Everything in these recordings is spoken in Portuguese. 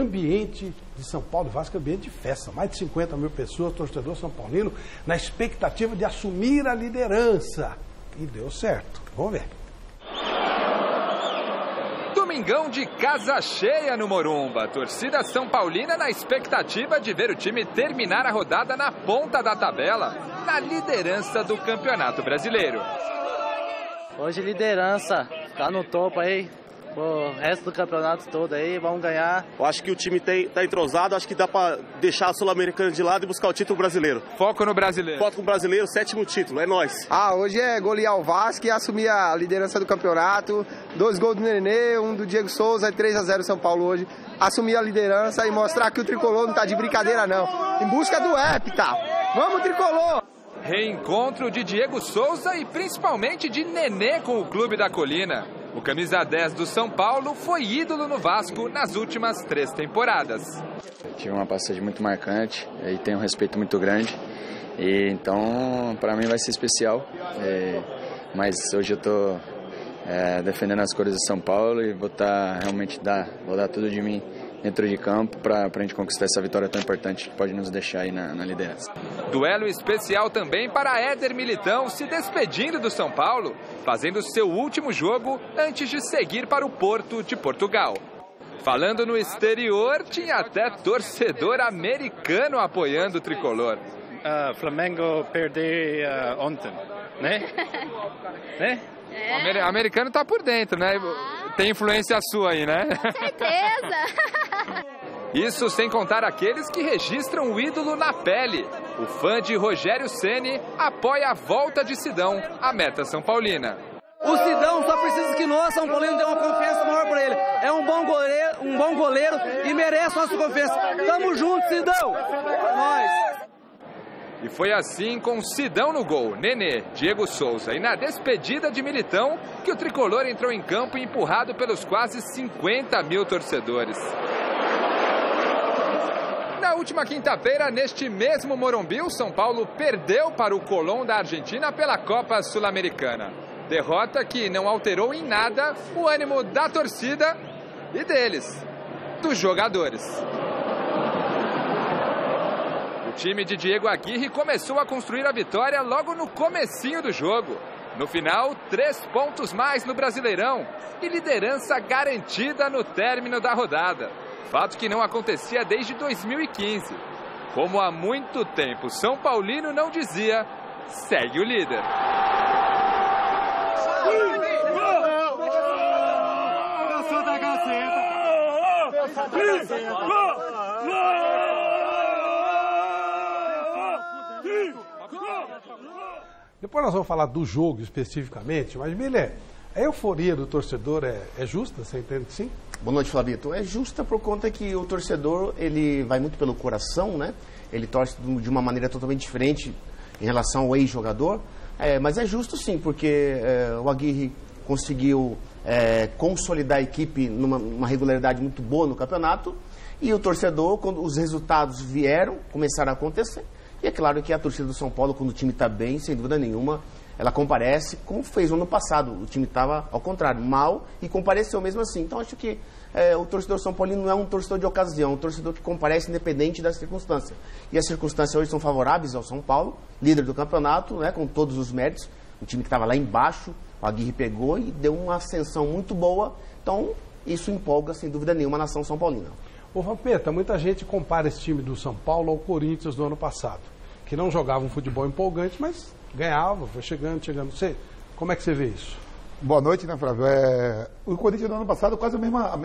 ambiente de São Paulo e Vasco, ambiente de festa. Mais de 50 mil pessoas, torcedor são paulino, na expectativa de assumir a liderança. E deu certo. Vamos ver. Domingão de casa cheia no Morumba. Torcida São Paulina na expectativa de ver o time terminar a rodada na ponta da tabela, na liderança do Campeonato Brasileiro. Hoje liderança, tá no topo aí. O resto do campeonato todo aí, vamos ganhar. Eu acho que o time tá entrosado, acho que dá pra deixar a Sul-Americana de lado e buscar o título brasileiro. Foco no brasileiro. Foco no brasileiro, 7º título, é nóis. Hoje é golear o Vasco e assumir a liderança do campeonato. 2 gols do Nenê, 1 do Diego Souza, 3-0 São Paulo hoje. Assumir a liderança e mostrar que o Tricolor não tá de brincadeira não. Em busca do hepta. Vamos, Tricolor! Reencontro de Diego Souza e principalmente de Nenê com o Clube da Colina. O camisa 10 do São Paulo foi ídolo no Vasco nas últimas 3 temporadas. Tive uma passagem muito marcante e tenho um respeito muito grande. E então, para mim vai ser especial. Mas hoje eu estou defendendo as cores de São Paulo e vou dar tudo de mim dentro de campo para a gente conquistar essa vitória tão importante que pode nos deixar aí na liderança. Duelo especial também para Éder Militão se despedindo do São Paulo, fazendo seu último jogo antes de seguir para o Porto de Portugal. Falando no exterior, tinha até torcedor americano apoiando o tricolor. Flamengo perdeu ontem, né? Né? O americano tá por dentro, né? Tem influência sua aí, né? Com certeza! Isso sem contar aqueles que registram o ídolo na pele. O fã de Rogério Ceni apoia a volta de Sidão à meta São Paulina. O Sidão só precisa que nós, São Paulino, dê uma confiança maior por ele. É um bom goleiro e merece nossa confiança. Tamo junto, Sidão! É nóis! E foi assim com Sidão no gol, Nenê, Diego Souza e na despedida de Militão que o tricolor entrou em campo empurrado pelos quase 50 mil torcedores. Na última quinta-feira, neste mesmo Morumbi, o São Paulo perdeu para o Colón da Argentina pela Copa Sul-Americana. Derrota que não alterou em nada o ânimo da torcida e deles, dos jogadores. O time de Diego Aguirre começou a construir a vitória logo no comecinho do jogo. No final, 3 pontos mais no Brasileirão e liderança garantida no término da rodada. Fato que não acontecia desde 2015. Como há muito tempo São Paulino não dizia, segue o líder. Depois nós vamos falar do jogo especificamente, mas Milé, a euforia do torcedor é justa, você entende que sim? Boa noite, Flavito. É justa por conta que o torcedor, ele vai muito pelo coração, né? Ele torce de uma maneira totalmente diferente em relação ao ex-jogador, mas é justo sim, porque o Aguirre conseguiu consolidar a equipe numa regularidade muito boa no campeonato e o torcedor, quando os resultados vieram, começaram a acontecer. E é claro que a torcida do São Paulo, quando o time está bem, sem dúvida nenhuma, ela comparece como fez no ano passado. O time estava, ao contrário, mal e compareceu mesmo assim. Então, acho que o torcedor São Paulino não é um torcedor de ocasião, é um torcedor que comparece independente da circunstância. E as circunstâncias hoje são favoráveis ao São Paulo, líder do campeonato, né, com todos os méritos. O time que estava lá embaixo, o Aguirre pegou e deu uma ascensão muito boa. Então, isso empolga, sem dúvida nenhuma, a nação São Paulina. Ô Vampeta, muita gente compara esse time do São Paulo ao Corinthians do ano passado, que não jogava um futebol empolgante, mas ganhava, foi chegando. Como é que você vê isso? Boa noite, né, Flávio? O Corinthians no ano passado quase a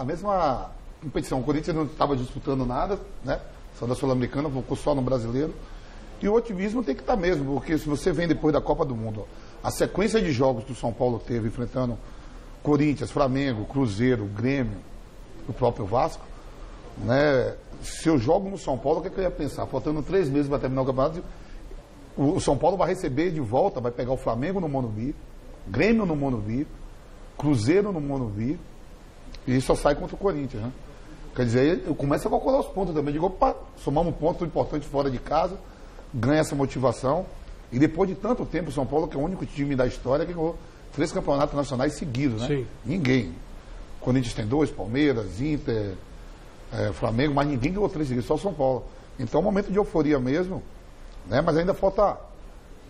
mesma competição. O Corinthians não estava disputando nada, né? Só da Sul-Americana, focou só no brasileiro. E o otimismo tem que estar mesmo, porque se você vem depois da Copa do Mundo, a sequência de jogos que o São Paulo teve enfrentando Corinthians, Flamengo, Cruzeiro, Grêmio, o próprio Vasco, né? Se eu jogo no São Paulo, o que eu ia pensar? Faltando 3 meses para terminar o campeonato, o São Paulo vai receber de volta, vai pegar o Flamengo no Morumbi, Grêmio no Morumbi, Cruzeiro no Morumbi, e só sai contra o Corinthians, né? Quer dizer, eu começo a calcular os pontos também. Digo, opa, somar um ponto importante fora de casa, ganha essa motivação, e depois de tanto tempo, o São Paulo, que é o único time da história que ganhou 3 campeonatos nacionais seguidos, né? Sim. Ninguém. O Corinthians tem 2, Palmeiras, Inter, Flamengo, mas ninguém ganhou 3 seguidos, só o São Paulo. Então é um momento de euforia mesmo, né? Mas ainda falta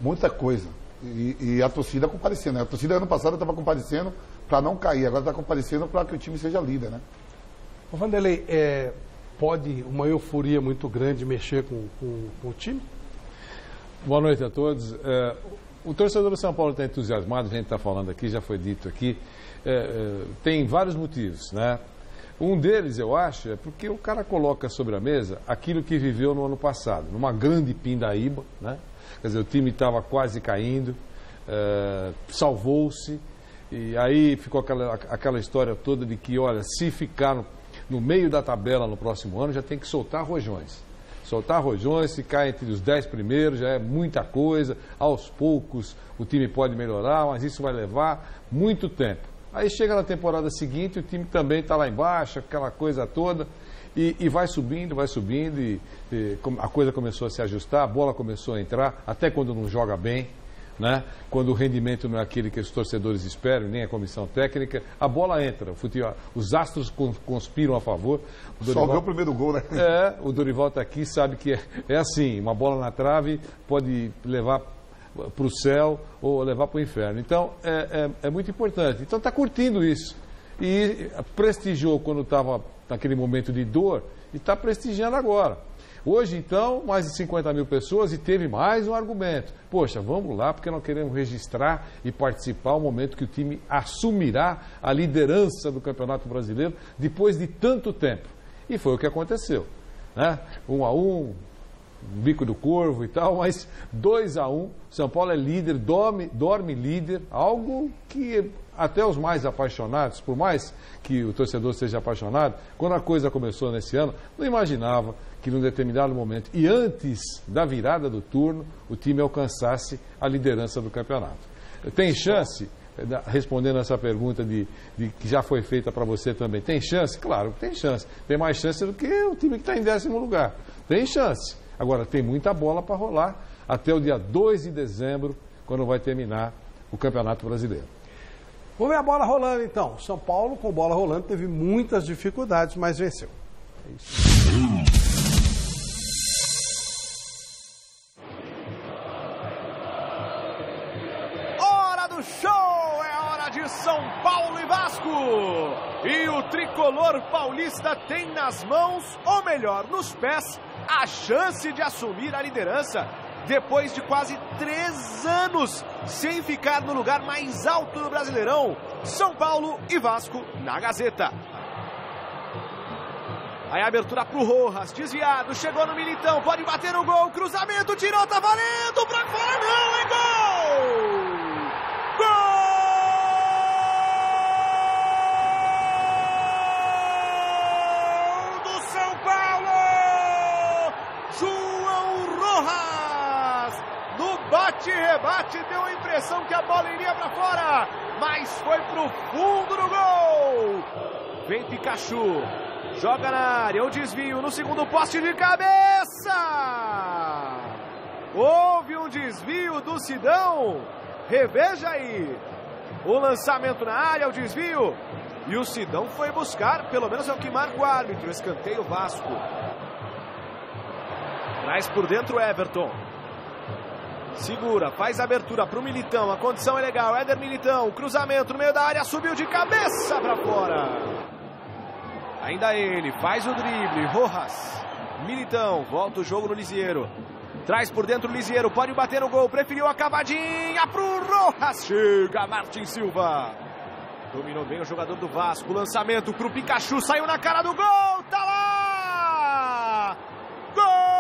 muita coisa. E a torcida comparecendo, né? A torcida ano passado estava comparecendo para não cair, agora está comparecendo para que o time seja líder, né? Ô Vanderlei, pode uma euforia muito grande mexer com o time? Boa noite a todos. O torcedor do São Paulo está entusiasmado, a gente está falando aqui, já foi dito aqui. Tem vários motivos, né? Um deles, eu acho, é porque o cara coloca sobre a mesa aquilo que viveu no ano passado, numa grande pindaíba, né? Quer dizer, o time estava quase caindo, salvou-se, e aí ficou aquela história toda de que, olha, se ficar no meio da tabela no próximo ano, já tem que soltar rojões. Soltar rojões, ficar entre os 10 primeiros, já é muita coisa, aos poucos o time pode melhorar, mas isso vai levar muito tempo. Aí chega na temporada seguinte, o time também está lá embaixo, aquela coisa toda, e vai subindo, e a coisa começou a se ajustar, a bola começou a entrar, até quando não joga bem, né? Quando o rendimento não é aquele que os torcedores esperam, nem a comissão técnica, a bola entra, os astros conspiram a favor. Só vê o primeiro gol, né? O Dorival está aqui, sabe que é assim, uma bola na trave pode levar para o céu ou levar para o inferno. Então, é muito importante. Então, está curtindo isso. E prestigiou quando estava naquele momento de dor e está prestigiando agora. Hoje, então, mais de 50 mil pessoas e teve mais um argumento. Poxa, vamos lá, porque nós queremos registrar e participar o momento que o time assumirá a liderança do Campeonato Brasileiro depois de tanto tempo. E foi o que aconteceu, né? 1-1, bico do corvo e tal, mas 2-1, São Paulo é líder, dorme líder, algo que até os mais apaixonados, por mais que o torcedor seja apaixonado, quando a coisa começou nesse ano, não imaginava que num determinado momento, e antes da virada do turno, o time alcançasse a liderança do campeonato. Tem chance, respondendo essa pergunta que já foi feita para você também, tem chance? Claro que tem chance. Tem mais chance do que o time que está em 10º lugar. Tem chance. Agora, tem muita bola para rolar até o dia 2 de dezembro, quando vai terminar o Campeonato Brasileiro. Vamos ver a bola rolando, então. São Paulo, com bola rolando, teve muitas dificuldades, mas venceu. É isso. Hora do show! É hora de São Paulo e Vasco! E o tricolor paulista tem nas mãos, ou melhor, nos pés, a chance de assumir a liderança depois de quase 3 anos sem ficar no lugar mais alto do Brasileirão. São Paulo e Vasco na Gazeta. Aí a abertura pro Rojas, desviado, chegou no Militão, pode bater no gol, cruzamento, tirou, tá valendo, pra fora não, é gol! Gol! Bate-rebate, deu a impressão que a bola iria para fora, mas foi pro fundo do gol. Vem Pikachu, joga na área, o desvio no segundo poste de cabeça. Houve um desvio do Sidão, reveja aí. O lançamento na área, o desvio, e o Sidão foi buscar, pelo menos é o que marca o árbitro, escanteio Vasco. Traz por dentro o Everton. Segura, faz a abertura pro Militão, a condição é legal, Éder Militão, cruzamento no meio da área, subiu de cabeça para fora. Ainda ele, faz o drible, Rojas, Militão, volta o jogo no Lisieiro. Traz por dentro o Lisieiro, pode bater no gol, preferiu a cavadinha pro Rojas, chega Martin Silva. Dominou bem o jogador do Vasco, lançamento pro Pikachu, saiu na cara do gol, tá lá! Gol!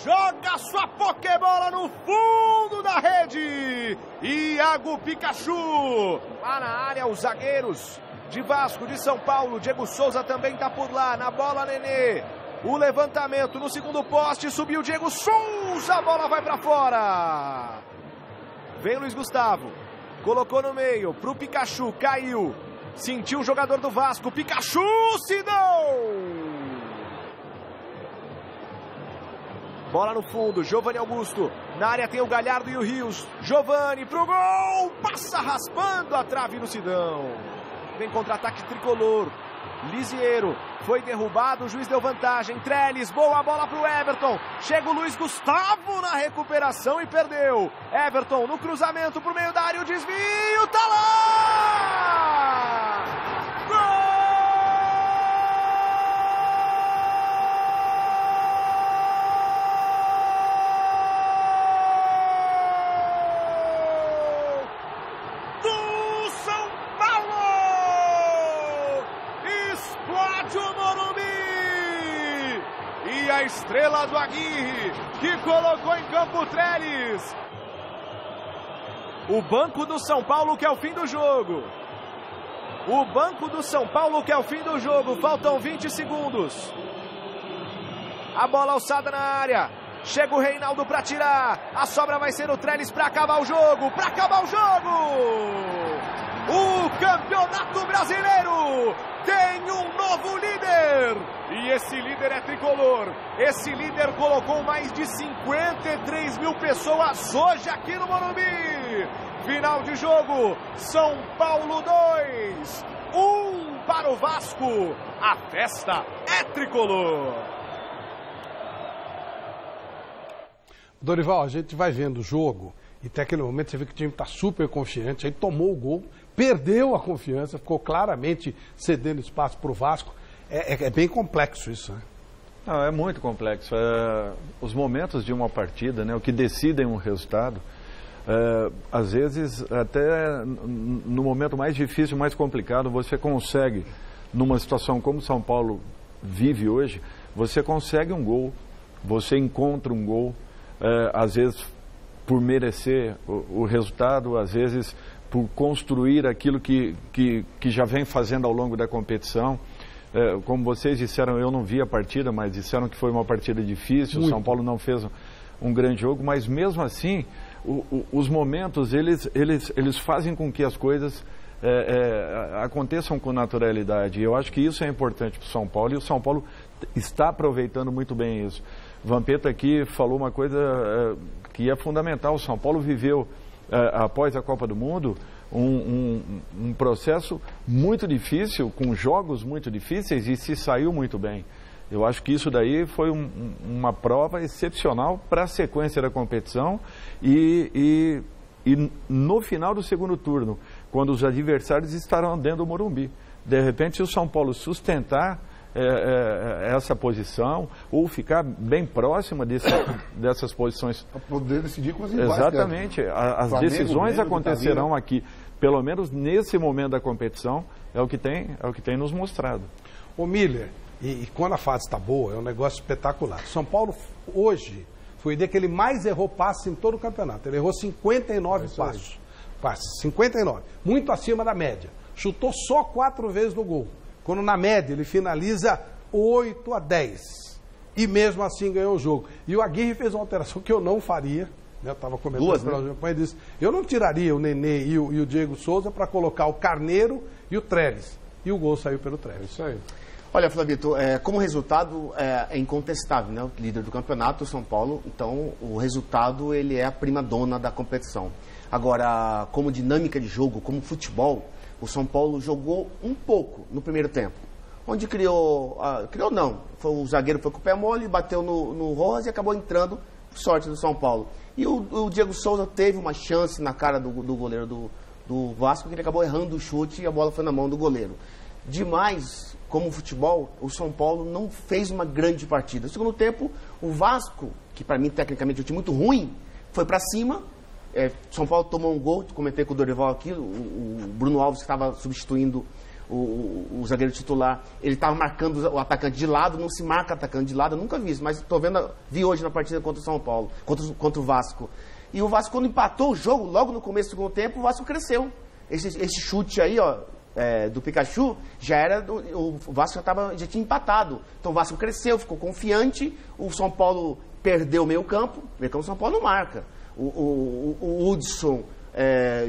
Joga sua pokebola no fundo da rede. Iago Pikachu. Lá na área os zagueiros de Vasco, de São Paulo. Diego Souza também tá por lá. Na bola Nenê. O levantamento no segundo poste. Subiu Diego Souza. A bola vai pra fora. Vem Luiz Gustavo. Colocou no meio pro Pikachu. Caiu. Sentiu o jogador do Vasco. Pikachu, Sidão. Bola no fundo, Giovani Augusto. Na área tem o Galhardo e o Rios. Giovani pro gol. Passa raspando a trave no Sidão. Vem contra-ataque tricolor. Lisiero foi derrubado, o juiz deu vantagem. Trellis, boa bola pro Everton. Chega o Luiz Gustavo na recuperação e perdeu. Everton no cruzamento pro meio da área, o desvio, tá lá! Gol! A estrela do Aguirre, que colocou em campo o Trellis. O banco do São Paulo quer o fim do jogo. O banco do São Paulo quer o fim do jogo. Faltam 20 segundos. A bola alçada na área. Chega o Reinaldo para tirar. A sobra vai ser o Trellis para acabar o jogo. Para acabar o jogo. O Campeonato Brasileiro tem um novo líder. E esse líder é tricolor. Esse líder colocou mais de 53 mil pessoas hoje aqui no Morumbi. Final de jogo, São Paulo 2, 1 para o Vasco. A festa é tricolor. Dorival, a gente vai vendo o jogo e até aquele momento você vê que o time está super confiante, aí tomou o gol, perdeu a confiança, ficou claramente cedendo espaço para o Vasco. É bem complexo isso, né? Não, é muito complexo. Os momentos de uma partida, né, o que decidem um resultado, às vezes, até no momento mais difícil, mais complicado, você consegue, numa situação como São Paulo vive hoje, você consegue um gol, você encontra um gol, às vezes por merecer o resultado, às vezes por construir aquilo que já vem fazendo ao longo da competição. Como vocês disseram, eu não vi a partida, mas disseram que foi uma partida difícil, o São Paulo não fez um grande jogo, mas mesmo assim, os momentos, eles fazem com que as coisas aconteçam com naturalidade. E eu acho que isso é importante para o São Paulo, e o São Paulo está aproveitando muito bem isso. Vampeta aqui falou uma coisa que é fundamental. O São Paulo viveu, após a Copa do Mundo, um processo muito difícil, com jogos muito difíceis, e se saiu muito bem. Eu acho que isso daí foi uma prova excepcional para a sequência da competição e no final do segundo turno, quando os adversários estarão dentro do Morumbi. De repente, se o São Paulo sustentar essa posição ou ficar bem próxima dessas posições. Para poder decidir com os empates. Exatamente. As Flamengo, decisões acontecerão aqui, pelo menos nesse momento da competição, é o que tem nos mostrado. Ô Miller, e quando a fase está boa, é um negócio espetacular. São Paulo, hoje, foi o dia que ele mais errou passes em todo o campeonato. Ele errou 59 passes. 59. Muito acima da média. Chutou só 4 vezes no gol. Quando na média ele finaliza 8-10. E mesmo assim ganhou o jogo. E o Aguirre fez uma alteração que eu não faria. Né? Eu estava comentando pela campanha e disse: eu não tiraria o Nenê e o Diego Souza para colocar o Carneiro e o Trellis. E o gol saiu pelo Trellis. Isso aí. Olha, Flavito, como resultado é incontestável, né? O líder do campeonato, o São Paulo. Então, o resultado ele é a prima-dona da competição. Agora, como dinâmica de jogo, como futebol, o São Paulo jogou um pouco no primeiro tempo. Onde criou não. O zagueiro foi com o pé mole, bateu no Rojas e acabou entrando, sorte do São Paulo. E o Diego Souza teve uma chance na cara do goleiro do Vasco, que ele acabou errando o chute e a bola foi na mão do goleiro. Demais, como futebol, o São Paulo não fez uma grande partida. No segundo tempo, o Vasco, que para mim tecnicamente é um time muito ruim, foi para cima. São Paulo tomou um gol, comentei com o Dorival aqui, o Bruno Alves, que estava substituindo o zagueiro titular, ele estava marcando o atacante de lado, não se marca atacante de lado, eu nunca vi isso, mas vi hoje na partida contra o São Paulo, contra o Vasco. E o Vasco, quando empatou o jogo, logo no começo do segundo tempo, o Vasco cresceu. Esse chute aí, do Pikachu, o Vasco já tinha empatado. Então o Vasco cresceu, ficou confiante, o São Paulo perdeu o meio campo, o São Paulo não marca. O Hudson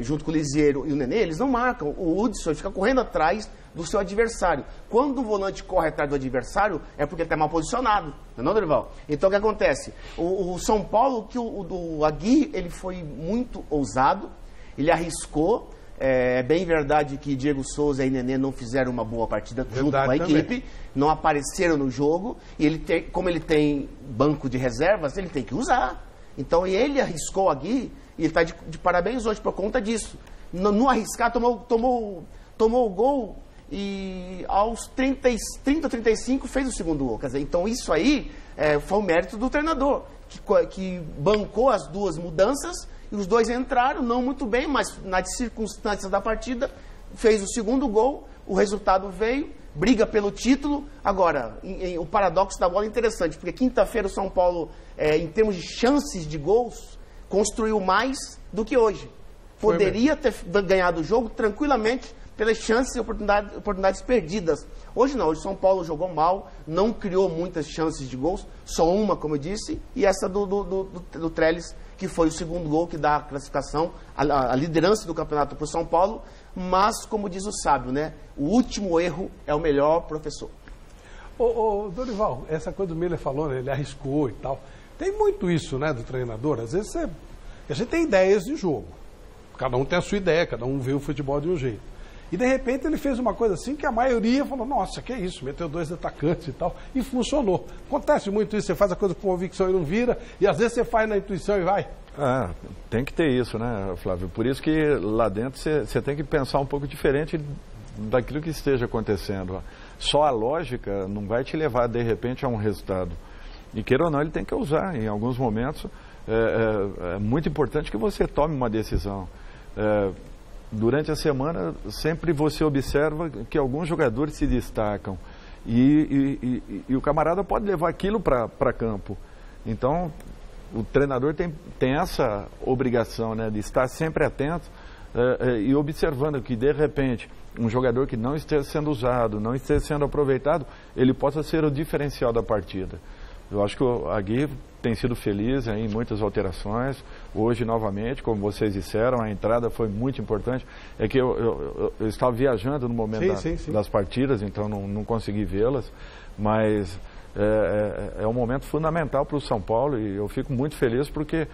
junto com o Liseiro e o Nenê, eles não marcam. O Hudson fica correndo atrás do seu adversário. Quando o volante corre atrás do adversário, é porque ele está mal posicionado. Não é, Dorival? Então, o que acontece? O São Paulo, que o Aguirre, ele foi muito ousado, ele arriscou. É bem verdade que Diego Souza e Nenê não fizeram uma boa partida junto com a equipe, não apareceram no jogo, e como ele tem banco de reservas, ele tem que usar. Então, ele arriscou o Aguirre, e ele está de parabéns hoje por conta disso. No arriscar, tomou o gol e aos 30, 35 fez o segundo gol. Quer dizer, então isso aí foi o mérito do treinador, que bancou as duas mudanças, e os dois entraram, não muito bem, mas nas circunstâncias da partida, fez o segundo gol, o resultado veio, briga pelo título. Agora, o paradoxo da bola é interessante, porque quinta-feira o São Paulo, em termos de chances de gols, construiu mais do que hoje. Poderia ter ganhado o jogo tranquilamente pelas chances e oportunidades perdidas. Hoje não, hoje o São Paulo jogou mal, não criou muitas chances de gols, só uma, como eu disse, e essa do Trellis, que foi o segundo gol que dá a classificação, a liderança do campeonato para o São Paulo, mas, como diz o sábio, né, o último erro é o melhor professor. Dorival, essa coisa do Miller falou, né, ele arriscou e tal. Tem muito isso, né, do treinador. Às vezes a gente tem ideias de jogo. Cada um tem a sua ideia, cada um vê o futebol de um jeito. E de repente ele fez uma coisa assim que a maioria falou, nossa, que é isso, meteu 2 atacantes e tal, e funcionou. Acontece muito isso, você faz a coisa com convicção e não vira, e às vezes você faz na intuição e vai. Tem que ter isso, né, Flávio? Por isso que lá dentro você tem que pensar um pouco diferente daquilo que esteja acontecendo. Só a lógica não vai te levar, de repente, a um resultado. E queira ou não, ele tem que usar. Em alguns momentos, é muito importante que você tome uma decisão. Durante a semana, sempre você observa que alguns jogadores se destacam e o camarada pode levar aquilo para campo. Então, o treinador tem essa obrigação, né, de estar sempre atento e observando que, de repente, um jogador que não esteja sendo usado, não esteja sendo aproveitado, ele possa ser o diferencial da partida. Eu acho que o Aguirre tem sido feliz em muitas alterações. Hoje, novamente, como vocês disseram, a entrada foi muito importante. É que eu estava viajando no momento das partidas, então não consegui vê-las, mas é um momento fundamental para o São Paulo e eu fico muito feliz porque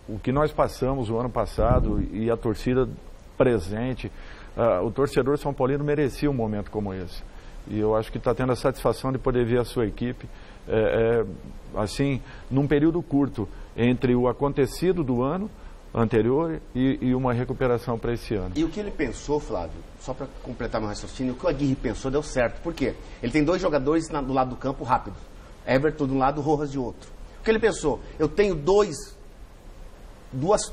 o que nós passamos o ano passado e a torcida presente, o torcedor São Paulino merecia um momento como esse. E eu acho que está tendo a satisfação de poder ver a sua equipe, assim, num período curto, entre o acontecido do ano anterior e uma recuperação para esse ano. E o que ele pensou, Flávio, só para completar meu raciocínio, o que o Aguirre pensou deu certo. Por quê? Ele tem 2 jogadores do lado do campo rápido. Everton de um lado, Rojas de outro. O que ele pensou? Eu tenho duas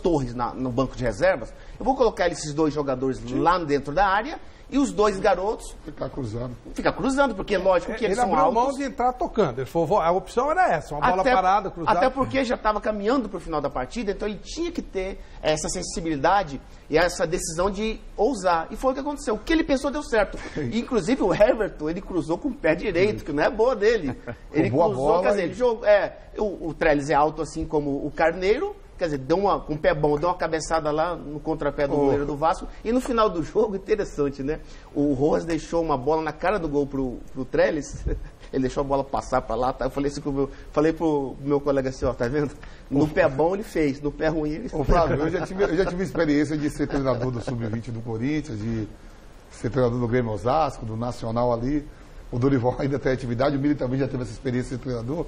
torres no banco de reservas, eu vou colocar esses 2 jogadores lá dentro da área e os 2 garotos... Ficar cruzando, porque lógico que eles são altos. Ele abriu mão de entrar tocando. Ele falou, a opção era essa, uma bola parada, cruzada. Até porque já estava caminhando para o final da partida, então ele tinha que ter essa sensibilidade e essa decisão de ousar. E foi o que aconteceu. O que ele pensou deu certo. E, inclusive o Everton, ele cruzou com o pé direito, que não é boa dele. Ele cruzou, quer dizer, ele jogou, o Trellis é alto assim como o Carneiro, quer dizer, com o pé bom, deu uma cabeçada lá no contrapé do goleiro do Vasco. E no final do jogo, interessante, né? O Rojas deixou uma bola na cara do gol pro Trellis. Ele deixou a bola passar para lá. Tá? Eu falei, falei pro meu colega assim, ó, tá vendo? No pé bom ele fez, no pé ruim ele fez. Flávio, eu já tive experiência de ser treinador do Sub-20 do Corinthians, de ser treinador do Grêmio Osasco, do Nacional ali. O Dorival ainda tem atividade, o Mili também já teve essa experiência de treinador.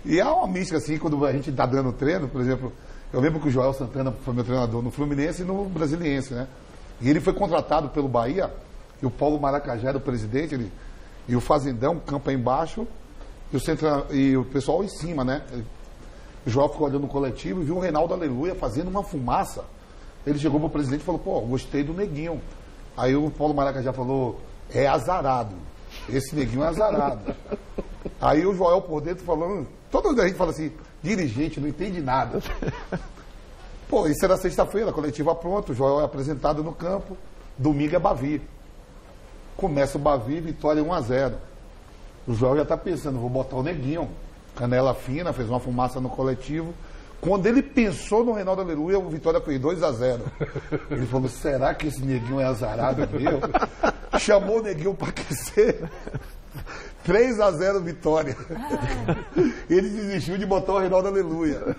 E há uma mística assim, quando a gente está dando treino, por exemplo, eu lembro que o Joel Santana foi meu treinador no Fluminense e no Brasiliense, né? E ele foi contratado pelo Bahia, e o Paulo Maracajá era o presidente, e o Fazendão, campo aí embaixo, e o pessoal em cima, né? O Joel ficou olhando no coletivo e viu o Reinaldo Aleluia fazendo uma fumaça. Ele chegou pro presidente e falou, pô, gostei do Neguinho. Aí o Paulo Maracajá falou, é azarado. Esse Neguinho é azarado. Aí o Joel por dentro falou, toda vez a gente fala assim, dirigente, não entende nada. Pô, isso era sexta-feira, coletiva pronto, o Joel é apresentado no campo, domingo é Bavi. Começa o Bavi, vitória 1-0. O Joel já está pensando, vou botar o Neguinho, canela fina, fez uma fumaça no coletivo. Quando ele pensou no Reinaldo Aleluia, o Vitória fez 2-0. Ele falou, será que esse neguinho é azarado mesmo? Chamou o neguinho para aquecer. 3-0 Vitória. Ele desistiu de botar o Reinaldo Aleluia.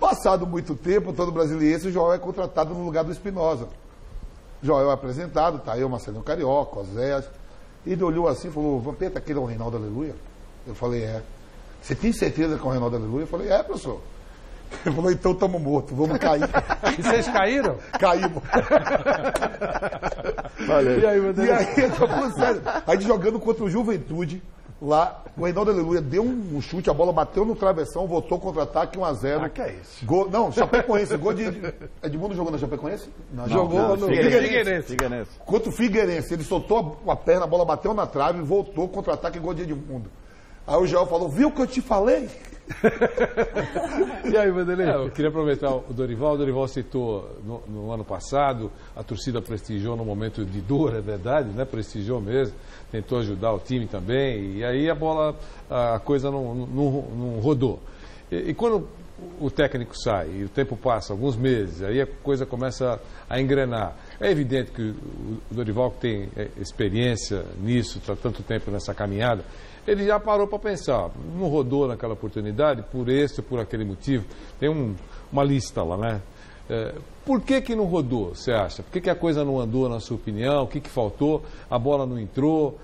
Passado muito tempo, todo brasiliense, o Joel é contratado no lugar do Espinosa. Joel é apresentado, tá aí o Marcelinho Carioca, o Zé. Ele olhou assim e falou, Vampeta, aquele é o Reinaldo Aleluia? Eu falei, é. Você tem certeza que é o Reinaldo Aleluia? Eu falei, é, professor. Ele falou, então estamos mortos, vamos cair. E vocês caíram? Caímos. Valeu. E aí, tô falando sério. Aí jogando contra o Juventude, lá, o Reinaldo Aleluia deu um chute, a bola bateu no travessão, voltou contra-ataque, 1-0. Ah, que é isso? Gol, não, Chapecoense, gol de Edmundo jogou na Chapecoense? Não, jogou no Figueirense. Contra o Figueirense, ele soltou a perna, a bola bateu na trave, voltou, contra-ataque, gol de Edmundo. Aí o Joel falou, viu o que eu te falei? E aí, Vanderlei? Eu queria aproveitar o Dorival. O Dorival citou no ano passado, a torcida prestigiou no momento de dor, é verdade, né? Prestigiou mesmo, tentou ajudar o time também, e aí a coisa não rodou. E quando o técnico sai e o tempo passa, alguns meses, aí a coisa começa a engrenar. É evidente que o Dorival, que tem experiência nisso, está tanto tempo nessa caminhada, ele já parou para pensar, não rodou naquela oportunidade por esse ou por aquele motivo. Tem uma lista lá, né? Por que não rodou, você acha? Por que a coisa não andou, na sua opinião? O que faltou? A bola não entrou?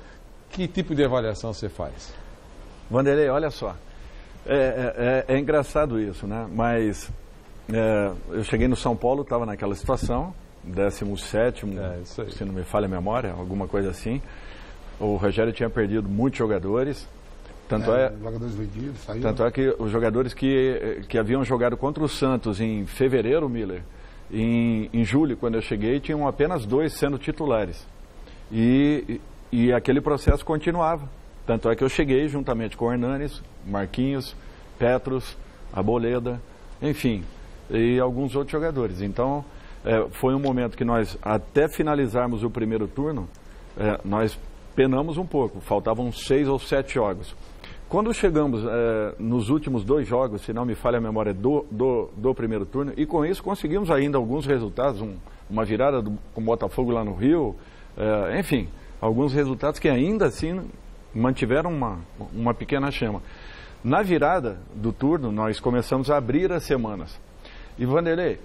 Que tipo de avaliação você faz? Vanderlei, olha só. É engraçado isso, né? Mas eu cheguei no São Paulo, estava naquela situação, 17º, se não me falha a memória, alguma coisa assim. O Rogério tinha perdido muitos jogadores. Jogadores vendidos, saíram. Tanto é que os jogadores que haviam jogado contra o Santos em fevereiro, Miller, em julho, quando eu cheguei, tinham apenas 2 sendo titulares. E aquele processo continuava. Tanto é que eu cheguei juntamente com o Hernanes, Marquinhos, Petros, Arboleda, enfim, e alguns outros jogadores. Então, foi um momento que nós, até finalizarmos o primeiro turno, nós penamos um pouco, faltavam 6 ou 7 jogos. Quando chegamos nos últimos 2 jogos, se não me falha a memória, do primeiro turno, e com isso conseguimos ainda alguns resultados, uma virada com o Botafogo lá no Rio, enfim, alguns resultados que ainda assim mantiveram uma pequena chama. Na virada do turno, nós começamos a abrir as semanas. E Vanderlei,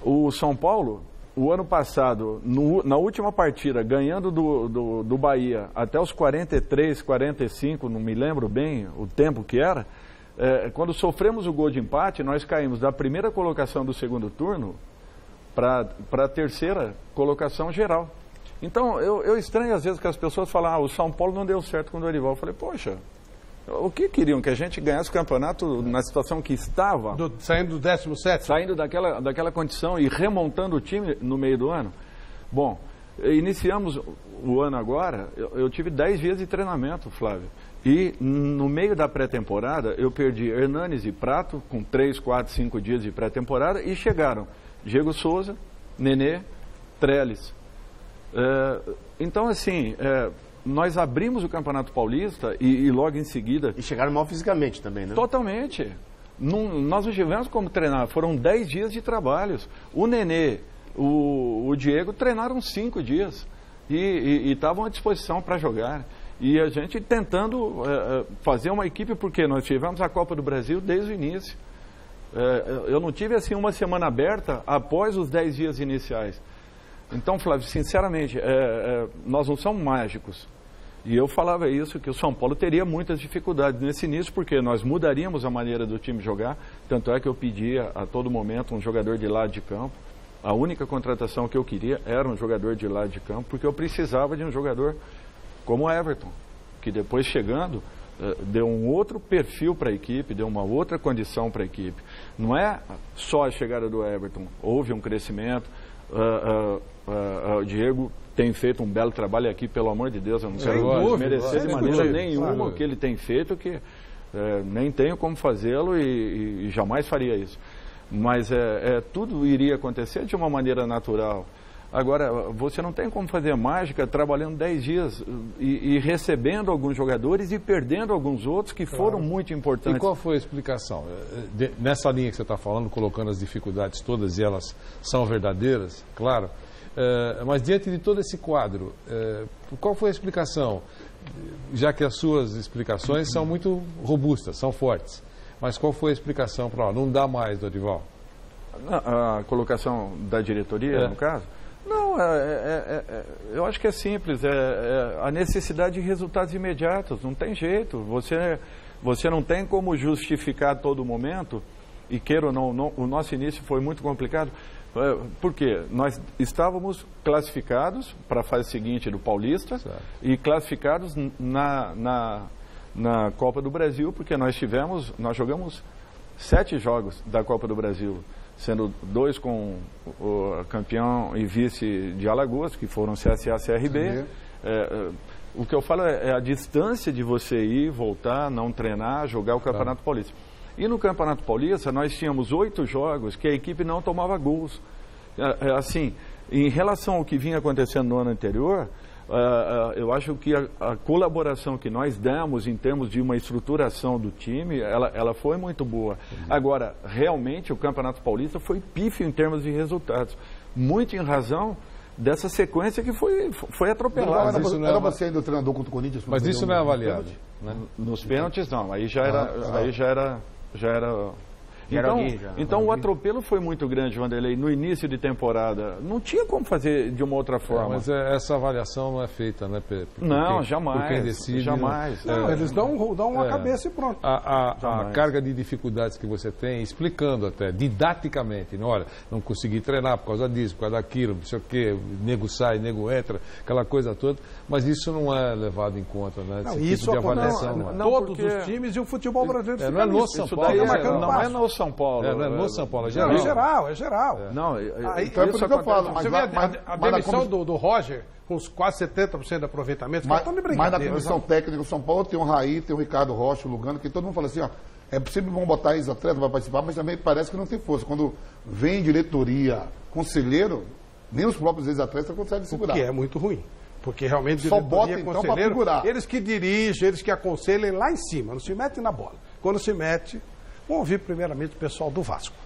o São Paulo, o ano passado, na última partida, ganhando do Bahia até os 43, 45, não me lembro bem o tempo que era, quando sofremos o gol de empate, nós caímos da primeira colocação do segundo turno para a terceira colocação geral. Então, eu estranho às vezes que as pessoas falam, o São Paulo não deu certo com o Dorival. Eu falei, poxa, o que queriam? Que a gente ganhasse o campeonato na situação que estava? Saindo do 17º? Saindo daquela condição e remontando o time no meio do ano? Bom, iniciamos o ano agora, eu tive 10 dias de treinamento, Flávio. E no meio da pré-temporada, eu perdi Hernanes e Prato, com 3, 4, 5 dias de pré-temporada, e chegaram Diego Souza, Nenê, Trellis. Então, assim, nós abrimos o Campeonato Paulista e logo em seguida... E chegaram mal fisicamente também, né? Totalmente. Nós não tivemos como treinar, foram 10 dias de trabalhos. O Nenê, o Diego treinaram 5 dias e estavam à disposição para jogar. E a gente tentando fazer uma equipe, porque nós tivemos a Copa do Brasil desde o início. Eu não tive assim uma semana aberta após os 10 dias iniciais. Então, Flávio, sinceramente, nós não somos mágicos. E eu falava isso, que o São Paulo teria muitas dificuldades nesse início, porque nós mudaríamos a maneira do time jogar. Tanto é que eu pedia a todo momento um jogador de lado de campo. A única contratação que eu queria era um jogador de lado de campo, porque eu precisava de um jogador como o Everton, que depois chegando, deu um outro perfil para a equipe, deu uma outra condição para a equipe. Não é só a chegada do Everton, houve um crescimento. O Diego tem feito um belo trabalho aqui, pelo amor de Deus, eu não quero desmerecer de maneira nenhuma o que ele tem feito, que nem tenho como fazê-lo e jamais faria isso. Mas tudo iria acontecer de uma maneira natural. Agora, você não tem como fazer mágica trabalhando 10 dias e recebendo alguns jogadores e perdendo alguns outros que foram muito importantes. E qual foi a explicação? Nessa linha que você está falando, colocando as dificuldades todas, e elas são verdadeiras, claro, mas diante de todo esse quadro, qual foi a explicação? Já que as suas explicações são muito robustas, são fortes, mas qual foi a explicação para não dá mais, Dorival? A colocação da diretoria, no caso? Não, eu acho que é simples, a necessidade de resultados imediatos, não tem jeito, você não tem como justificar a todo momento, e queira ou não, o nosso início foi muito complicado, por quê? Nós estávamos classificados para a fase seguinte do Paulista, e classificados na Copa do Brasil, porque nós jogamos 7 jogos da Copa do Brasil, sendo 2 com o campeão e vice de Alagoas, que foram CSA e CRB. O que eu falo é a distância de você ir, voltar, não treinar, jogar o Campeonato Paulista. E no Campeonato Paulista, nós tínhamos 8 jogos que a equipe não tomava gols. Assim, em relação ao que vinha acontecendo no ano anterior, eu acho que a colaboração que nós demos em termos de uma estruturação do time, ela foi muito boa. Agora, realmente, o Campeonato Paulista foi pífio em termos de resultados. Muito em razão dessa sequência que foi atropelada. Era você ainda o treinador contra o Corinthians? Mas isso não é avaliado. Nos pênaltis, não. Aí já era... Então o atropelo foi muito grande, Vanderlei, no início de temporada. Não tinha como fazer de uma outra forma. Mas essa avaliação não é feita, né, Pedro? Não, jamais. Por quem decide, jamais. Não, eles dão uma cabeça e pronto. A carga de dificuldades que você tem, explicando até, didaticamente, né? Olha, não consegui treinar por causa disso, por causa daquilo, não sei o quê, nego sai, nego entra, aquela coisa toda, mas isso não é levado em conta, né? Não, isso tipo de avaliação. Todos os times e o futebol brasileiro não é no São Paulo. Não é no São Paulo. Não é no São Paulo, é geral. É geral. Não, então é por isso que eu falo. Você vê a demissão do Roger, com quase 70% de aproveitamento, mas na comissão técnica do São Paulo tem o Raí, tem o Ricardo Rocha, o Lugano, que todo mundo fala assim, ó, é possível vão botar ex-atleta para participar, mas também parece que não tem força. Quando vem diretoria, conselheiro, nem os próprios ex-atletas conseguem segurar. O que é muito ruim. Porque realmente só bota então para figurar. Eles que dirigem, eles que aconselham lá em cima, não se metem na bola. Quando se mete, vamos ouvir primeiramente o pessoal do Vasco.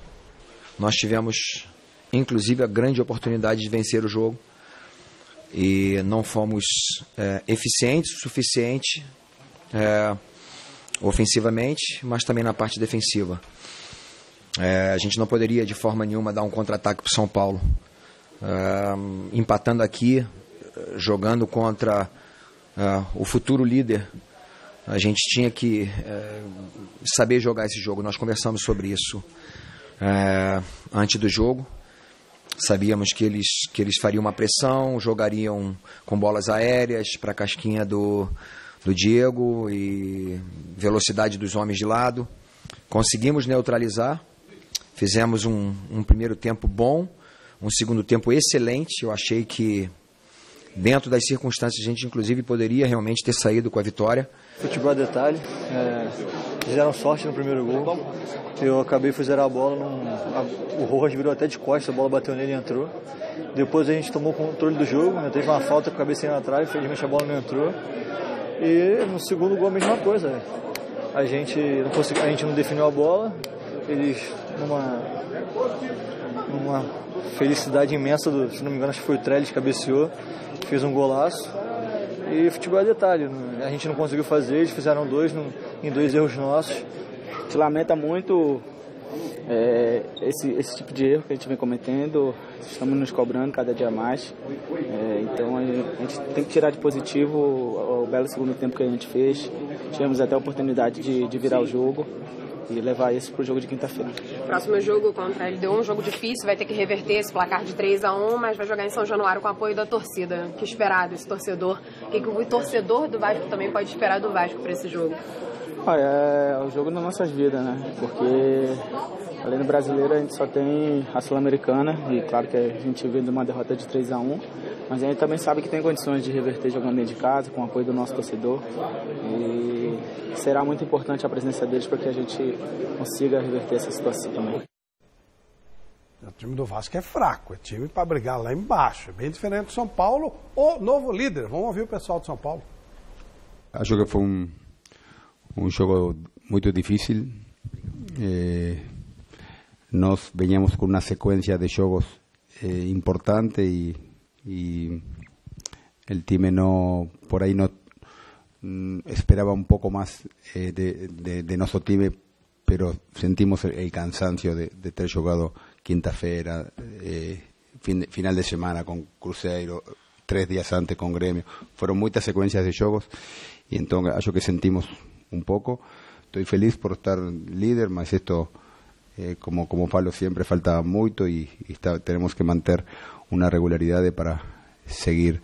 Nós tivemos, inclusive, a grande oportunidade de vencer o jogo e não fomos eficientes o suficiente ofensivamente, mas também na parte defensiva. A gente não poderia, de forma nenhuma, dar um contra-ataque para o São Paulo. Empatando aqui, jogando contra o futuro líder, a gente tinha que saber jogar esse jogo. Nós conversamos sobre isso antes do jogo. Sabíamos que eles fariam uma pressão, jogariam com bolas aéreas para a casquinha do Diego e velocidade dos homens de lado. Conseguimos neutralizar, fizemos um primeiro tempo bom, um segundo tempo excelente. Eu achei que, dentro das circunstâncias, a gente inclusive poderia realmente ter saído com a vitória. Futebol é detalhe, fizeram sorte no primeiro gol, eu acabei de zerar a bola, o Rojas virou até de costas, a bola bateu nele e entrou. Depois a gente tomou o controle do jogo, teve uma falta com a cabecinha na trave, infelizmente a bola não entrou. E no segundo gol a mesma coisa, a gente não definiu a bola, eles numa felicidade imensa, se não me engano acho que foi o Trellis que cabeceou, fez um golaço. E futebol é detalhe, a gente não conseguiu fazer, eles fizeram em 2 erros nossos. A gente lamenta muito esse tipo de erro que a gente vem cometendo, estamos nos cobrando cada dia mais. Então a gente tem que tirar de positivo o belo segundo tempo que a gente fez. Tivemos até a oportunidade de virar o jogo e levar isso para o jogo de quinta-feira. Próximo jogo contra a LDU, um jogo difícil, vai ter que reverter esse placar de 3-1, mas vai jogar em São Januário com o apoio da torcida. O que esperar desse torcedor? O que o torcedor do Vasco também pode esperar do Vasco para esse jogo? É o jogo das nossas vidas, né? Porque além do brasileiro a gente só tem a Sul-Americana e claro que a gente vem de uma derrota de 3-1, mas a gente também sabe que tem condições de reverter jogando dentro de casa, com o apoio do nosso torcedor, e será muito importante a presença deles para que a gente consiga reverter essa situação também. O time do Vasco é fraco, é time para brigar lá embaixo. É bem diferente do São Paulo, o novo líder. Vamos ouvir o pessoal de São Paulo. Acho que foi um jogo muito difícil. Nós veníamos com uma sequência de jogos importante e o time por aí não esperaba un poco más de nuestro time, pero sentimos el cansancio de ter jugado quinta-feira, final de semana con Cruzeiro, 3 días antes con Grêmio. Fueron muchas secuencias de jogos y entonces acho que sentimos un poco. Estoy feliz por estar líder, mas esto, como falo siempre, falta mucho y tenemos que mantener una regularidad para seguir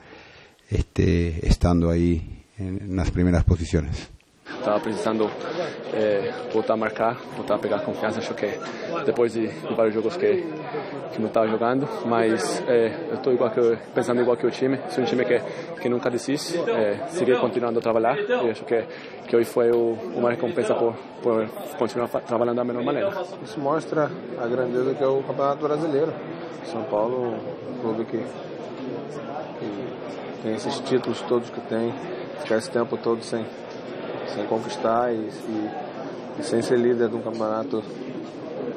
estando ahí nas primeiras posições. Estava precisando voltar a marcar, voltar a pegar confiança. Acho que depois de vários jogos que não estava jogando, mas eu estou pensando igual que o time. Sou um time que nunca desiste, seguir continuando a trabalhar. E acho que hoje foi uma recompensa por continuar trabalhando da melhor maneira. Isso mostra a grandeza que é o Campeonato Brasileiro. São Paulo, um clube que tem esses títulos todos que tem. Ficar esse tempo todo sem conquistar e sem ser líder de um campeonato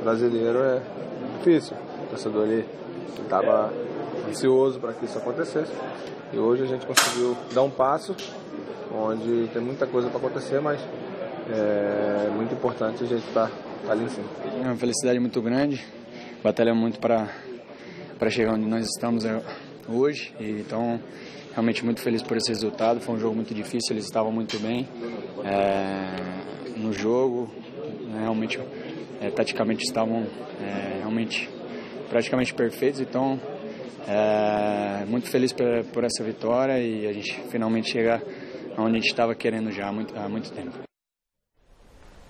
brasileiro é difícil. O torcedor estava ansioso para que isso acontecesse e hoje a gente conseguiu dar um passo onde tem muita coisa para acontecer, mas é muito importante a gente estar ali em cima. É uma felicidade muito grande, batalhamos muito para chegar onde nós estamos hoje, e então realmente muito feliz por esse resultado. Foi um jogo muito difícil, eles estavam muito bem no jogo, realmente taticamente estavam realmente praticamente perfeitos, então muito feliz por essa vitória e a gente finalmente chegar onde a gente estava querendo já há muito tempo.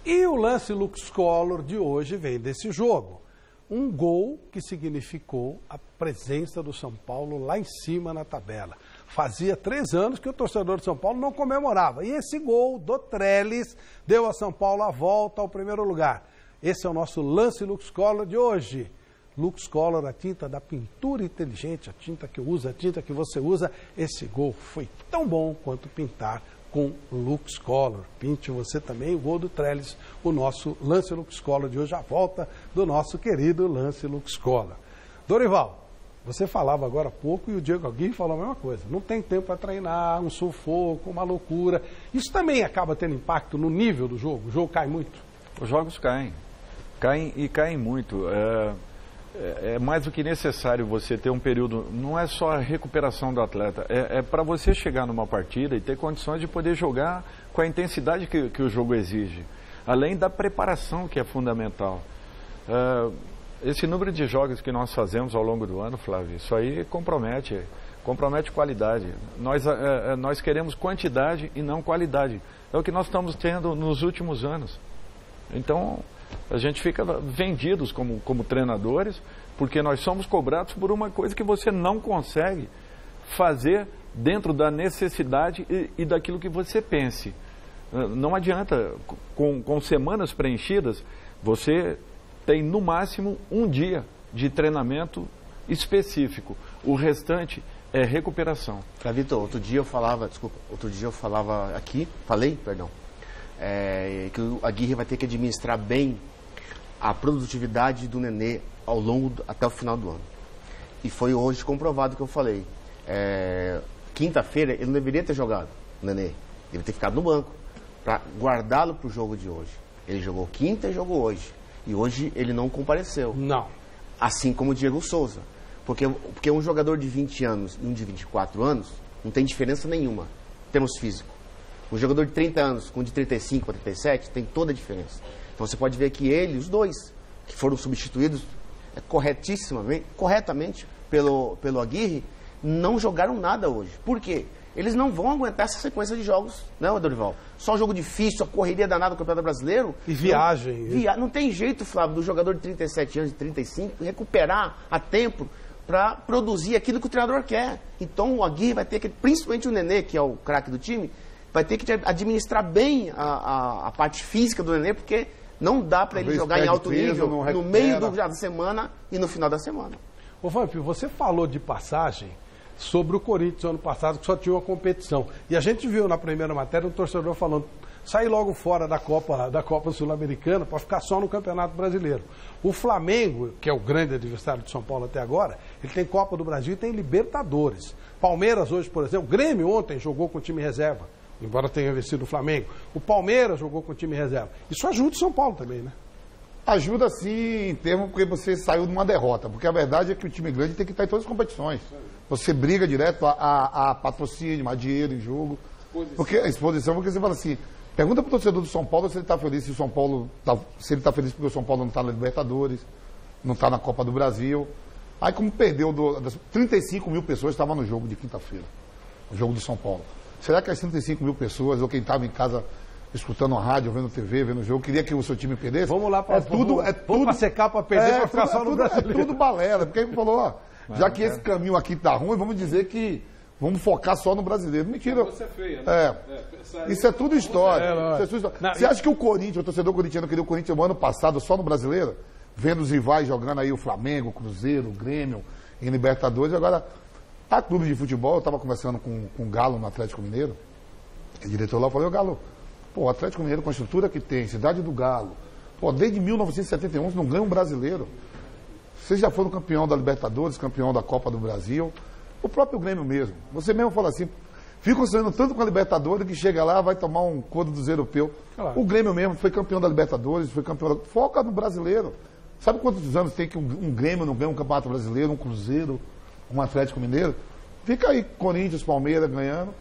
E o lance Lux Collor de hoje vem desse jogo. Um gol que significou a presença do São Paulo lá em cima na tabela. Fazia 3 anos que o torcedor de São Paulo não comemorava. E esse gol do Trellis deu a São Paulo a volta ao primeiro lugar. Esse é o nosso lance Lux Collor de hoje. Lux Collor, a tinta da pintura inteligente, a tinta que eu uso, a tinta que você usa. Esse gol foi tão bom quanto pintar com Lux Collor. Pinte você também o gol do Trellis, o nosso lance Lux Collor de hoje, a volta do nosso querido lance Lux Collor. Dorival, você falava agora há pouco e o Diego Aguirre falou a mesma coisa. Não tem tempo para treinar, um sufoco, uma loucura. Isso também acaba tendo impacto no nível do jogo? O jogo cai muito? Os jogos caem. Caem muito. É mais do que necessário você ter um período, não é só a recuperação do atleta, é para você chegar numa partida e ter condições de poder jogar com a intensidade que o jogo exige, além da preparação, que é fundamental. Esse número de jogos que nós fazemos ao longo do ano, Flávio, isso aí compromete qualidade. Nós queremos quantidade e não qualidade. É o que nós estamos tendo nos últimos anos. Então, a gente fica vendidos como treinadores, porque nós somos cobrados por uma coisa que você não consegue fazer dentro da necessidade e daquilo que você pense. Não adianta, com semanas preenchidas, você tem no máximo um dia de treinamento específico. O restante é recuperação. Vitor, outro dia eu falava que o Aguirre vai ter que administrar bem a produtividade do Nenê até o final do ano. E foi hoje comprovado que eu falei. Quinta-feira ele não deveria ter jogado, o Nenê. Ele deveria ter ficado no banco para guardá-lo para o jogo de hoje. Ele jogou quinta e jogou hoje. E hoje ele não compareceu. Não. Assim como o Diego Souza. Porque um jogador de 20 anos e um de 24 anos não tem diferença nenhuma em termos físicos. Um jogador de 30 anos com um de 35 a 37 tem toda a diferença. Então você pode ver que os dois, que foram substituídos corretamente pelo Aguirre, não jogaram nada hoje. Por quê? Eles não vão aguentar essa sequência de jogos, né, Dorival? Só jogo difícil, a correria danada do Campeonato Brasileiro. E viagem. Não tem jeito, Flávio, do jogador de 37 anos, de 35, recuperar a tempo para produzir aquilo que o treinador quer. Então o Aguirre vai ter que, principalmente o Nenê, que é o craque do time, vai ter que administrar bem a parte física do Nenê, porque Não dá para ele jogar em alto nível no meio da semana e no final da semana. Ô, Vamp, você falou de passagem sobre o Corinthians ano passado, que só tinha uma competição. E a gente viu na primeira matéria um torcedor falando, sair logo fora da Copa Sul-Americana para ficar só no Campeonato Brasileiro. O Flamengo, que é o grande adversário de São Paulo até agora, ele tem Copa do Brasil e tem Libertadores. Palmeiras hoje, por exemplo, o Grêmio ontem jogou com o time reserva, embora tenha vencido o Flamengo. O Palmeiras jogou com o time reserva. Isso ajuda o São Paulo também, né? Ajuda sim, em termos porque você saiu de uma derrota. Porque a verdade é que o time grande tem que estar em todas as competições. Você briga direto a patrocínio, a dinheiro em jogo. Porque a exposição, porque você fala assim, pergunta para o torcedor do São Paulo se ele está feliz, se ele está feliz porque o São Paulo não está na Libertadores, não está na Copa do Brasil. Aí como perdeu, 35 mil pessoas estavam no jogo de quinta-feira, o jogo do São Paulo. Será que as 35 mil pessoas, ou quem estava em casa escutando a rádio, vendo TV, vendo o jogo, queria que o seu time perdesse? Vamos lá para tudo secar para perder, para ficar só no Brasileiro. É tudo balela, porque ele falou, ó, já que esse caminho aqui tá ruim, vamos dizer que vamos focar só no Brasileiro. Mentira. Você é feia, né? Isso é tudo história. Você acha que o Corinthians, o torcedor corintiano queria o Corinthians no ano passado só no Brasileiro? Vendo os rivais jogando aí o Flamengo, o Cruzeiro, o Grêmio em Libertadores. Agora, a clube de futebol, eu estava conversando com o Galo no Atlético Mineiro, o diretor lá falou, Galo, pô, o Atlético Mineiro com a estrutura que tem, cidade do Galo, pô, desde 1971 não ganha um brasileiro. Vocês já foram campeão da Libertadores, campeão da Copa do Brasil, o próprio Grêmio mesmo. Você mesmo fala assim, fica sonhando tanto com a Libertadores que chega lá, vai tomar um couro dos europeus. Claro. O Grêmio mesmo foi campeão da Libertadores, foi campeão da... Foca no brasileiro. Sabe quantos anos tem que um Grêmio não ganha um Campeonato Brasileiro, um Cruzeiro, um Atlético Mineiro? Fica aí, Corinthians, Palmeiras ganhando,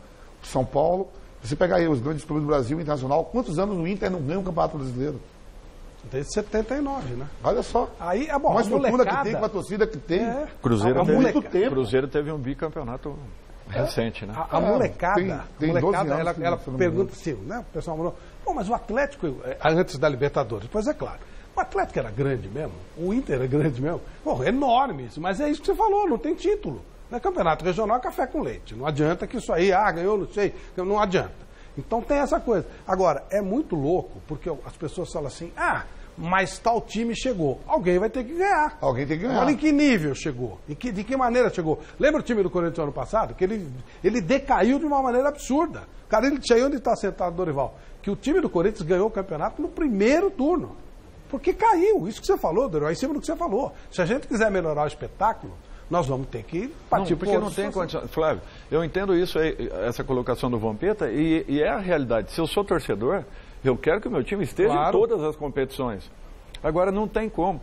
São Paulo. Você pega aí os grandes clubes do Brasil Internacional, quantos anos o Inter não ganha um Campeonato Brasileiro? Desde 79, né? Olha só. Aí é bom. Uma estrutura que tem, com a torcida que tem. Cruzeiro teve um bicampeonato recente, né? A molecada, tem 12 anos, ela pergunta assim, né? O pessoal falou, pô, mas o Atlético, antes da Libertadores, pois é claro, o Atlético era grande mesmo, o Inter era grande mesmo. Pô, é enorme isso, mas é isso que você falou, não tem título. Né? Campeonato regional é café com leite. Não adianta que isso aí, ganhou, não sei, não adianta. Então tem essa coisa. Agora, é muito louco, porque as pessoas falam assim, mas tal time chegou. Alguém vai ter que ganhar. Alguém tem que ganhar. Olha em que nível chegou. De que maneira chegou. Lembra o time do Corinthians ano passado? Que ele decaiu de uma maneira absurda. Cara, ele tinha onde está sentado, Dorival? Que o time do Corinthians ganhou o campeonato no primeiro turno. Porque caiu. Isso que você falou, Dorival, em cima do que você falou. Se a gente quiser melhorar o espetáculo, nós vamos ter que partir porque não tem condição. Flávio, eu entendo isso, essa colocação do Vampeta, e é a realidade. Se eu sou torcedor, eu quero que o meu time esteja em todas as competições. Agora, não tem como.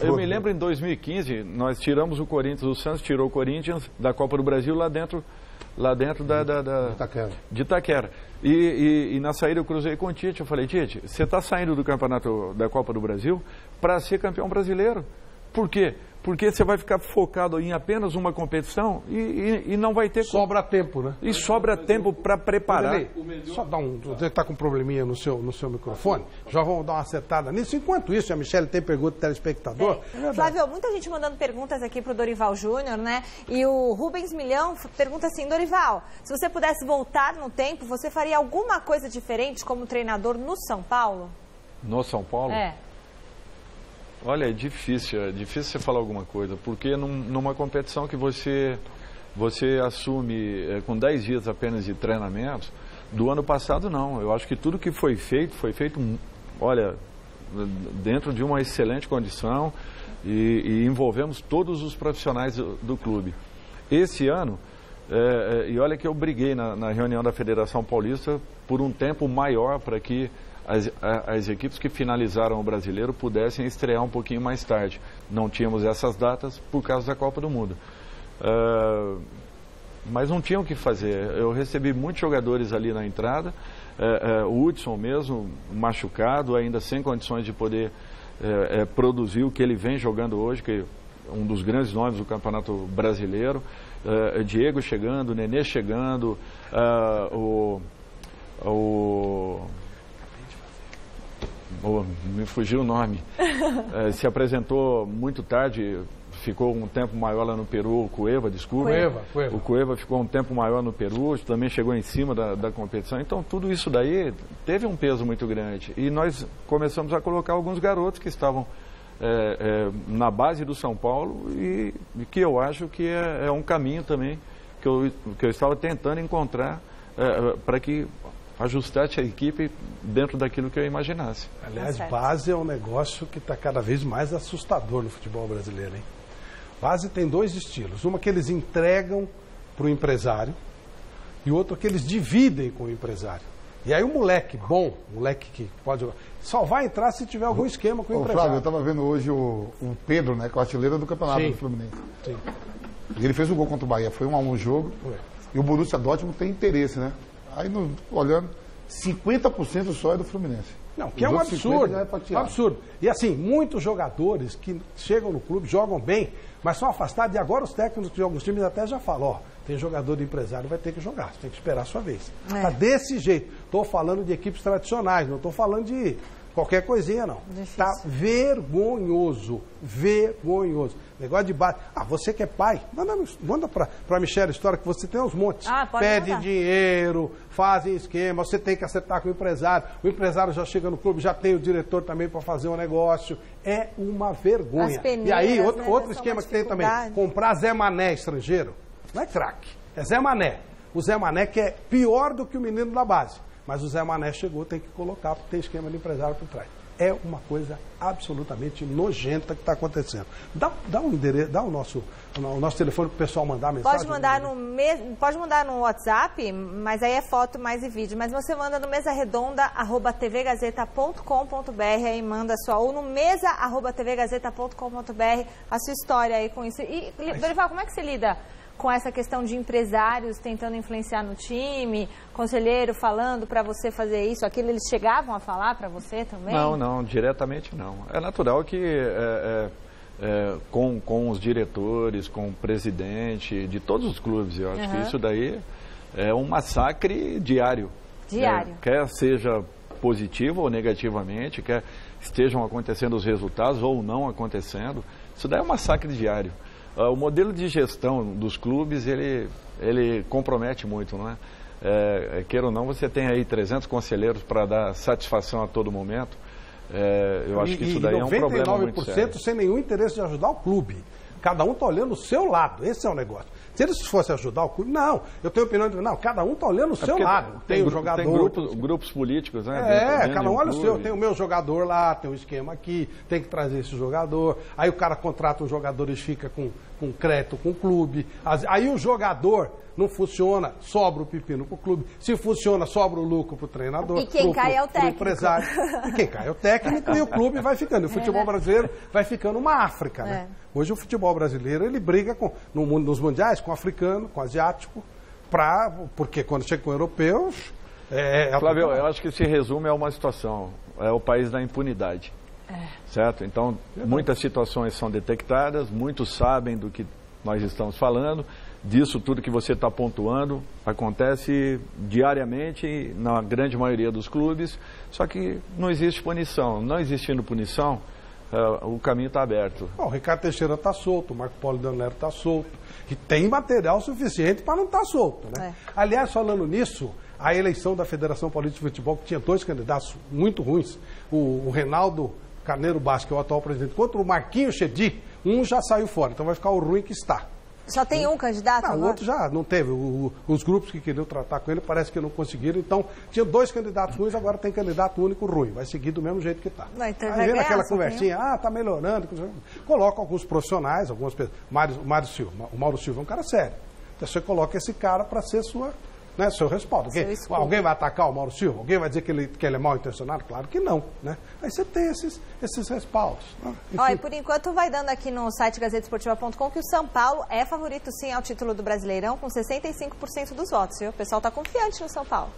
Eu me lembro em 2015, nós tiramos o Corinthians, o Santos tirou o Corinthians da Copa do Brasil lá dentro de Itaquera. E na saída eu cruzei com o Tite, eu falei, Tite, você está saindo do campeonato da Copa do Brasil para ser campeão brasileiro. Por quê? Porque você vai ficar focado em apenas uma competição e não vai ter... Sobra tempo, né? E sobra tempo para preparar. Só dá você está com um probleminha no seu microfone, já vamos dar uma acertada nisso. Enquanto isso, a Michelle tem pergunta do telespectador. Flávio, muita gente mandando perguntas aqui para o Dorival Júnior, né? E o Rubens Milhão pergunta assim, Dorival, se você pudesse voltar no tempo, você faria alguma coisa diferente como treinador no São Paulo? No São Paulo? Olha, é difícil você falar alguma coisa, porque numa competição que você assume com 10 dias apenas de treinamento, do ano passado não. Eu acho que tudo que foi feito, olha, dentro de uma excelente condição e envolvemos todos os profissionais do clube. Esse ano, e olha que eu briguei na reunião da Federação Paulista por um tempo maior para que as equipes que finalizaram o Brasileiro pudessem estrear um pouquinho mais tarde. Não tínhamos essas datas por causa da Copa do Mundo. Mas não tinham o que fazer. Eu recebi muitos jogadores ali na entrada, o Hudson mesmo, machucado, ainda sem condições de poder produzir o que ele vem jogando hoje, que é um dos grandes nomes do Campeonato Brasileiro. Diego chegando, Nenê chegando, me fugiu o nome, se apresentou muito tarde, ficou um tempo maior lá no Peru, o Cueva, desculpa. Cueva. O Cueva ficou um tempo maior no Peru, também chegou em cima da competição. Então, tudo isso daí teve um peso muito grande. E nós começamos a colocar alguns garotos que estavam na base do São Paulo e que eu acho que é um caminho também que eu estava tentando encontrar para que ajustasse a equipe dentro daquilo que eu imaginasse. Aliás, base é um negócio que está cada vez mais assustador no futebol brasileiro, hein? Base tem dois estilos. Uma que eles entregam para o empresário e outra que eles dividem com o empresário. E aí o moleque bom, moleque que pode jogar, só vai entrar se tiver algum esquema com o empresário. Flávio, eu estava vendo hoje o Pedro, né, que é o artilheiro do campeonato do Fluminense. Sim. E ele fez um gol contra o Bahia, foi 1-1 o jogo. E o Borussia Dortmund tem interesse, né? Aí, olhando, 50% só é do Fluminense. Não, que é um absurdo. Um absurdo. E assim, muitos jogadores que chegam no clube, jogam bem, mas são afastados. E agora os técnicos de alguns times até já falam, ó, tem jogador de empresário, vai ter que jogar, você tem que esperar a sua vez. Tá desse jeito. Estou falando de equipes tradicionais, não estou falando de qualquer coisinha, não. Difícil. Tá vergonhoso. Vergonhoso. Negócio de base. Ah, você que é pai, manda para a Michelle a história que você tem uns montes. Pede dinheiro, fazem esquema, você tem que acertar com o empresário já chega no clube, já tem o diretor também para fazer um negócio. É uma vergonha. Peneiras, e aí, outro esquema que tem também, comprar Zé Mané estrangeiro, não é craque, é Zé Mané. O Zé Mané que é pior do que o menino da base. Mas o Zé Mané chegou, tem que colocar, porque tem esquema de empresário por trás. É uma coisa absolutamente nojenta que está acontecendo. Dá um endereço, dá o nosso telefone para o pessoal mandar mensagem. Pode mandar no WhatsApp, mas aí é foto mais e vídeo. Mas você manda no mesaredonda@tvgazeta.com.br, aí manda ou no mesa@tvgazeta.com.br a sua história aí com isso. E, Dorival, como é que você lida com essa questão de empresários tentando influenciar no time, conselheiro falando para você fazer isso, aquilo, eles chegavam a falar para você também? Não, diretamente não. É natural que com os diretores, com o presidente de todos os clubes, eu acho que isso daí é um massacre diário. Quer seja positivo ou negativamente, quer estejam acontecendo os resultados ou não acontecendo, isso daí é um massacre diário. O modelo de gestão dos clubes, ele compromete muito, não é? Queira ou não, você tem aí 300 conselheiros para dar satisfação a todo momento. Eu acho que isso daí é um problema muito sério. 99% sem nenhum interesse de ajudar o clube. Cada um está olhando o seu lado, esse é o negócio. Se eles fossem ajudar o clube, não, eu tenho opinião de... Não, cada um está olhando o seu lado. Tem o jogador... Tem grupos políticos, né? Dentro cada um olha o seu. Tem o meu jogador lá, tem um esquema aqui, tem que trazer esse jogador. Aí o cara contrata um jogador e fica com crédito com o clube. Aí o jogador não funciona, sobra o pepino para o clube. Se funciona, sobra o lucro para o treinador. E quem cai é o técnico. Empresário. E quem cai é o técnico e o clube vai ficando. E o futebol brasileiro vai ficando uma África, né? Hoje o futebol brasileiro, ele briga nos mundiais com o africano, com o asiático, porque quando chega com europeus... Flávio, eu acho que se resume a uma situação, é o país da impunidade, certo? Então, muitas situações são detectadas, muitos sabem do que nós estamos falando, disso tudo que você está pontuando, acontece diariamente na grande maioria dos clubes, só que não existe punição. Não existindo punição, o caminho está aberto. O Ricardo Teixeira está solto, o Marco Polo Leonero está solto, e tem material suficiente para não estar solto, né? Aliás, falando nisso, a eleição da Federação Paulista de Futebol, que tinha 2 candidatos muito ruins, o Reinaldo Carneiro Bastos, que é o atual presidente, contra o Marquinhos Chedi, um já saiu fora, então vai ficar o ruim que está. Só tem um candidato agora? O outro já não teve. Os grupos que queriam tratar com ele parece que não conseguiram. Então, tinha 2 candidatos ruins, agora tem candidato único ruim. Vai seguir do mesmo jeito que está. Então aí vem aquela conversinha, está melhorando. Coloca alguns profissionais, algumas pessoas. Mário Silva. O Mauro Silva é um cara sério. Então, você coloca esse cara para ser seu respaldo. Alguém vai atacar o Mauro Silva? Alguém vai dizer que ele é mal intencionado? Claro que não, né? Aí você tem esses respaldos. Né? Olha, por enquanto vai dando aqui no site gazetesportiva.com que o São Paulo é favorito sim ao título do Brasileirão com 65% dos votos, viu? O pessoal está confiante no São Paulo.